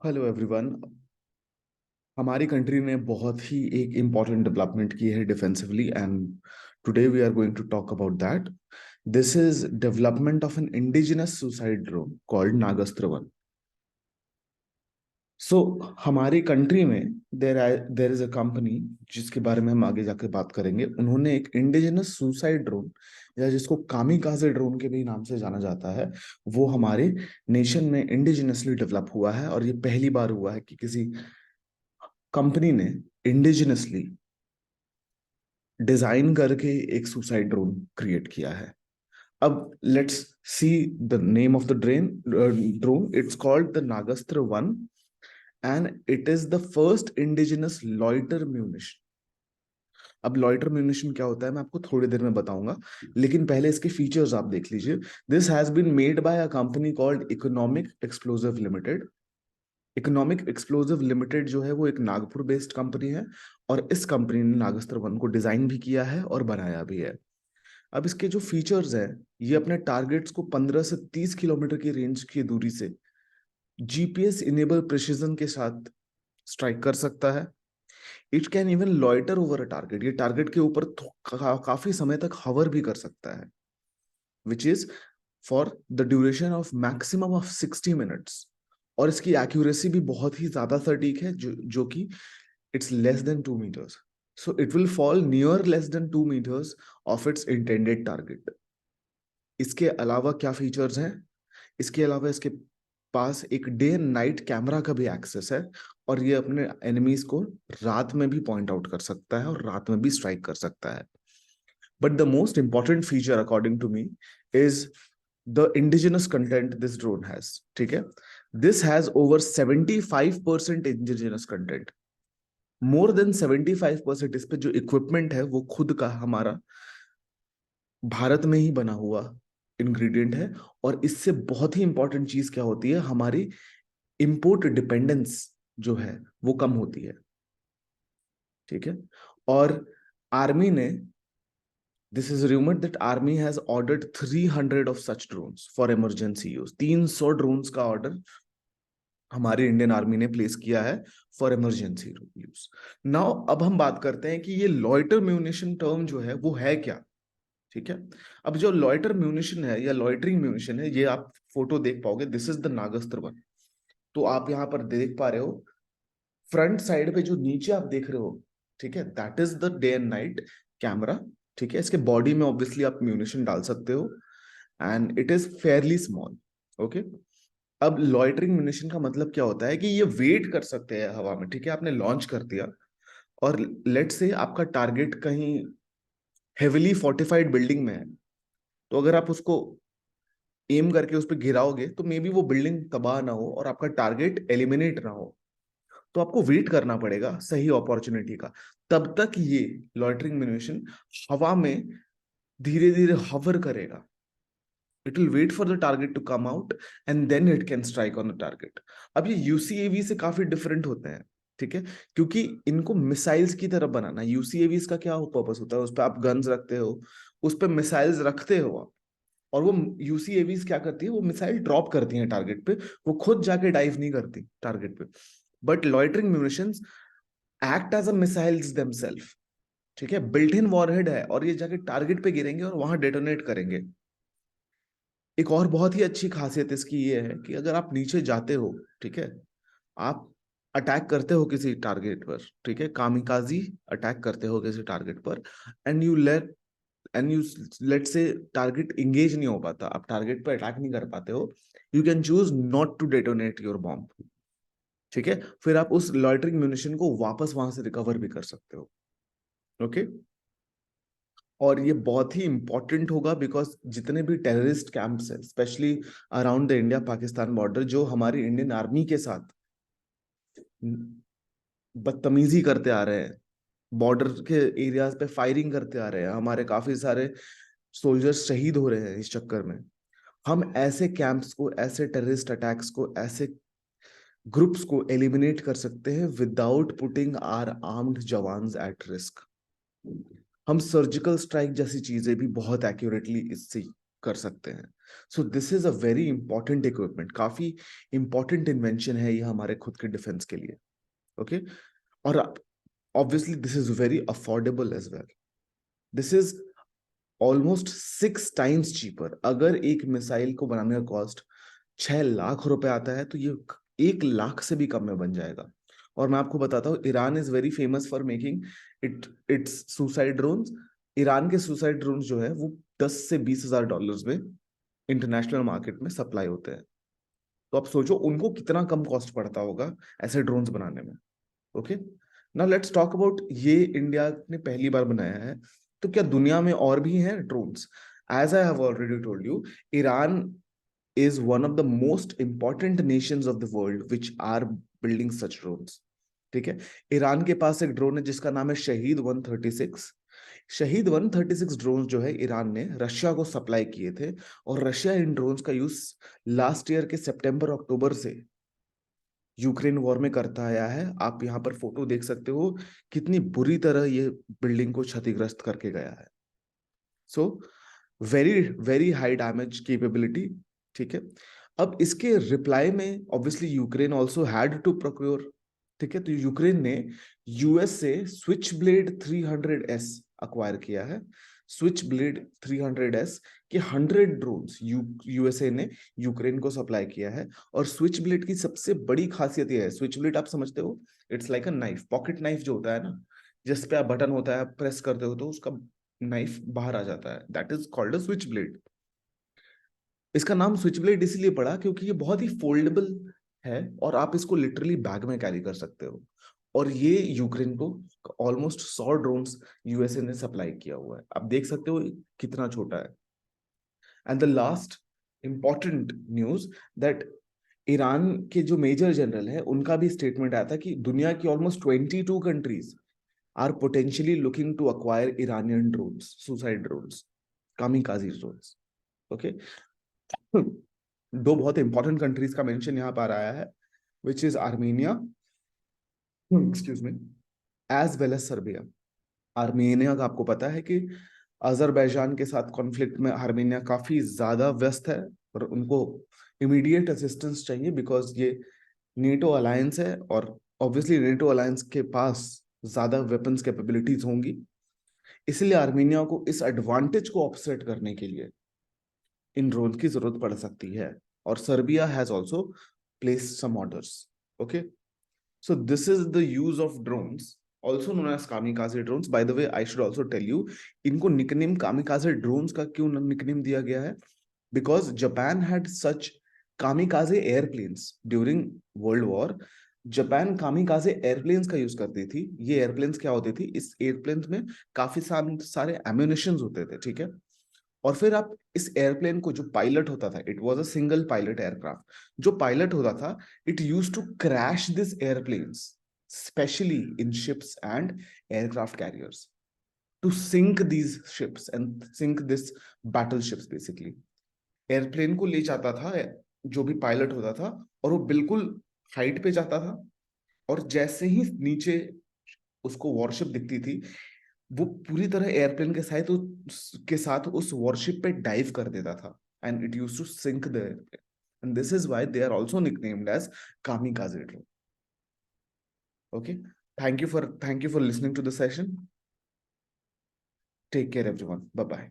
Hello everyone. हमारी country ने बहुत ही एक इम्पॉर्टेंट डेवलपमेंट की है defensively, and today we are going to talk about that. This is development of an indigenous suicide drone called Nagastra one. So हमारी country में there is a company जिसके बारे में हम आगे जाकर बात करेंगे. उन्होंने एक इंडिजिनस सुसाइड ड्रोन, या जिसको कामिकाजे ड्रोन के भी नाम से जाना जाता है, वो हमारे नेशन में इंडिजिनसली डेवलप हुआ है. और ये पहली बार हुआ है कि किसी कंपनी ने इंडिजिनसली डिजाइन करके एक सुसाइड ड्रोन क्रिएट किया है. अब let's see the name of the drone. It's called the Nagastra one, and it is the first indigenous loiter munition. अब लॉइटर म्यूनिशन क्या होता है मैं आपको थोड़ी देर में बताऊंगा, लेकिन पहले इसके फीचर्स आप देख लीजिए. This has been made by a company called Economic Explosive Limited. Economic Explosive Limited जो है वो एक नागपुर बेस्ड कंपनी है, और इस कंपनी ने नागस्त्र वन को डिजाइन भी किया है और बनाया भी है. अब इसके जो फीचर्स हैं, ये अपने टारगेट्स को 15 से 30 किलोमीटर की रेंज की दूरी से जीपीएस इनेबल प्रिसिजन के साथ स्ट्राइक कर सकता है. It can even loiter over a target. ये टारगेट के ऊपर काफी समय तक हवर भी कर सकता है, which is for the duration of maximum of 60 minutes. और इसकी एक्यूरेसी भी बहुत ही ज्यादा सटीक है, जो कि it's less than 2 meters. So it will fall near less than 2 meters of its intended target. इसके अलावा क्या फीचर्स हैं? इसके अलावा इसके पास एक डे एंड नाइट कैमरा का भी एक्सेस है, और ये अपने एनिमीज को रात में भी पॉइंट आउट कर सकता है और रात में भी स्ट्राइक कर सकता है. But the most important feature according to me is the indigenous content this drone has. ठीक है, this has over 75% indigenous content. More than 75%. इस पे जो इक्विपमेंट है वो खुद का हमारा भारत में ही बना हुआ इंग्रेडिएंट है. और इससे बहुत ही इंपॉर्टेंट चीज क्या होती है, हमारी इंपोर्ट डिपेंडेंस जो है वो कम होती है. ठीक है. और आर्मी ने, this is rumoured that army has ordered 300 of such drones for emergency use. 300 drones का ऑर्डर हमारी इंडियन आर्मी ने प्लेस किया है फॉर इमरजेंसी यूज. नाउ अब हम बात करते हैं कि ये लॉइटर म्यूनिशन टर्म जो है वो है क्या. ठीक है. अब जो लॉइटर म्यूनिशन है या लॉइटरिंग म्यूनिशन है, ये आप फोटो देख पाओगे. This is the Nagastra one. तो आप यहां पर देख पा रहे हो फ्रंट साइड पे जो नीचे आप देख रहे हो, ठीक है, that is the day and night camera. ठीक है. इसके बॉडी में ऑब्वियसली आप म्यूनिशन डाल सकते हो, and it is fairly small. Okay. अब लॉइटरिंग म्यूनिशन का मतलब क्या होता है कि ये वेट कर सकते हैं हवा में. ठीक है, आपने लॉन्च कर दिया, और लेट से आपका टारगेट कहीं हेविली फोर्टिफाइड बिल्डिंग में है, तो अगर आप उसको एम करके उस पर गिराओगे तो मे बी वो बिल्डिंग तबाह ना हो और आपका टारगेट एलिमिनेट ना हो. तो आपको वेट करना पड़ेगा सही अपॉर्चुनिटी का. तब तक ये लॉइटरिंग म्यूनिशन हवा में धीरे धीरे हवर करेगा. It will wait for the target to come out, and then it can strike on the target. अब ये यूसीएवी से काफी डिफरेंट होते हैं. ठीक है, क्योंकि इनको मिसाइल्स की तरफ बनाना. यूसीएवीज का क्या पर्पस होता है, उस पर आप गन्स रखते हो, उस पर मिसाइल्स रखते हो आप, और वो यूसीएवीज क्या करती है, वो मिसाइल ड्रॉप करती हैं टारगेट पे. वो खुद जाके डाइव नहीं करती टारगेट पे. But loitering munitions act as a missiles themselves. ठीक है, बिल्ट इन वॉरहेड है, और ये जाके टारगेट पे गिरेंगे और वहां डेटोनेट करेंगे. एक और बहुत ही अच्छी खासियत इसकी ये है कि अगर आप नीचे जाते हो, ठीक है, आप अटैक करते हो किसी टारगेट पर, ठीक है, कामिकाजी अटैक करते हो किसी टारगेट पर, एंड यू लेट से टारगेट इंगेज नहीं हो पाता, आप टारगेट पर अटैक नहीं कर पाते हो, you can choose not to detonate your bomb. ठीक है, फिर आप उस लॉइटरिंग म्यूनिशन को वापस वहां से रिकवर भी कर सकते हो. ओके. और ये बहुत ही इंपॉर्टेंट होगा, बिकॉज जितने भी टेररिस्ट कैंप्स हैं specially around the India Pakistan border, जो हमारी इंडियन आर्मी के साथ बदतमीजी करते आ रहे हैं, बॉर्डर के एरियाज पे फायरिंग करते आ रहे हैं, हमारे काफी सारे सोल्जर्स शहीद हो रहे हैं इस चक्कर में. हम ऐसे कैंप्स को, ऐसे टेररिस्ट अटैक्स को, ऐसे ग्रुप्स को एलिमिनेट कर सकते हैं without putting our armed jawans at risk. हम सर्जिकल स्ट्राइक जैसी चीजें भी बहुत एक्यूरेटली इससे कर सकते हैं. So this is a very important equipment, काफी इंपॉर्टेंट इन्वेंशन है ये हमारे खुद के डिफेंस के लिए। ओके और obviously this is very affordable as well. This is almost 6 times cheaper. अगर एक मिसाइल को बनाने का कॉस्ट 6 लाख रुपए आता है, तो ये 1 लाख से भी कम में बन जाएगा। और मैं आपको बताता हूँ, Iran is very famous for making it's suicide drones. Iran के सुसाइड ड्रोन्स जो है वो 10 से 20 हजार डॉलर्स में इंटरनेशनल मार्केट में सप्लाई होते हैं। तो आप सोचो उनको कितना कम कॉस्ट पड़ता होगा ऐसे ड्रोन्स बनाने में। Okay, now let's talk about, ये इंडिया ने पहली बार बनाया है, तो क्या दुनिया में और भी हैं drones? As I have already told you, Iran is one of the most important nations of the world which are building such drones। ठीक है, ईरान के पास एक ड्रोन है जिसका नाम है शहीद 136। शहीद 136 ड्रोन जो है ईरान ने रशिया को सप्लाई किए थे, और रशिया इन ड्रोन्स का यूज लास्ट ईयर के सितंबर अक्टूबर से यूक्रेन वॉर में करता आया है। आप यहाँ पर फोटो देख सकते हो कितनी बुरी तरह ये बिल्डिंग को क्षतिग्रस्त करके गया है। So very very high damage capability. ठीक है, अब इसके रिप्लाई में obviously Ukraine also had to procure. ठीक है, तो यूक्रेन ने यूएस से स्विच ब्लेड 300S अक्वायर किया है। स्विच ब्लेड 300S के 100 ड्रोन्स यूएसए ने यूक्रेन को सप्लाई किया है। और स्विच ब्लेड की सबसे बड़ी खासियत यह है, स्विच ब्लेड आप समझते हो, it's like a knife, pocket knife जो होता है ना, जिस पे आप बटन होता है प्रेस करते हो तो उसका नाइफ बाहर आ जाता है, that is called a switch blade. इसका नाम स्विच ब्लेड इसलिए पड़ा क्योंकि ये बहुत ही फोल्डेबल है और आप इसको लिटरली बैग में कैरी कर सकते हो। और ये यूक्रेन को ऑलमोस्ट 100 ड्रोन्स यूएसए ने सप्लाई किया हुआ है, आप देख सकते हो कितना छोटा है। And the last important news that Iran के जो मेजर जनरल है उनका भी स्टेटमेंट आया था कि दुनिया की almost 22 countries are potentially looking to acquire Iranian drones, suicide drones, kamikaze drones. Okay, दो बहुत इंपॉर्टेंट कंट्रीज का मेंशन यहाँ पर आया है, which is Armenia, excuse me, as well as Serbia. Armenia का आपको पता है कि अजरबैजान के साथ कॉन्फ्लिक्ट में आर्मेनिया काफी ज्यादा व्यस्त है और उनको इमीडिएट असिस्टेंस चाहिए बिकॉज ये नेटो अलायंस है, और ऑब्वियसली नेटो अलायंस के पास ज्यादा वेपन्स कैपेबिलिटीज होंगी। इसलिए आर्मेनिया को इस एडवांटेज को ऑफसेट करने के लिए इन ड्रोन की जरूरत पड़ सकती है। और Serbia has also placed some orders. Okay, so this is the use of drones, also known as kamikaze drones. By the way, I should also tell you, इनको निकनेम kamikaze drones का क्यों nickname दिया गया है? Because Japan had such kamikaze airplanes during World War। Japan kamikaze airplanes का use करती थी। ये एयरप्लेन्स क्या होती थी, इस एयरप्लेन्स में काफी सारे एम्यूनिशंस होते थे। ठीक है, और फिर आप इस एयरप्लेन को, जो पायलट होता था, it was a single pilot aircraft, जो पायलट होता था it used to crash this airplanes specially in ships and aircraft carriers to sink these ships and sink this battle ships. Basically airplane को ले जाता था जो भी पायलट होता था, और वो बिल्कुल हाइट पे जाता था, और जैसे ही नीचे उसको वॉरशिप दिखती थी, वो पूरी तरह एयरप्लेन के साथ उस वॉरशिप पे डाइव कर देता था, and it used to sink the airplane, and this is why they are also nicknamed as kamikaze drone. Okay, thank you for listening to the session. Take care everyone, bye bye.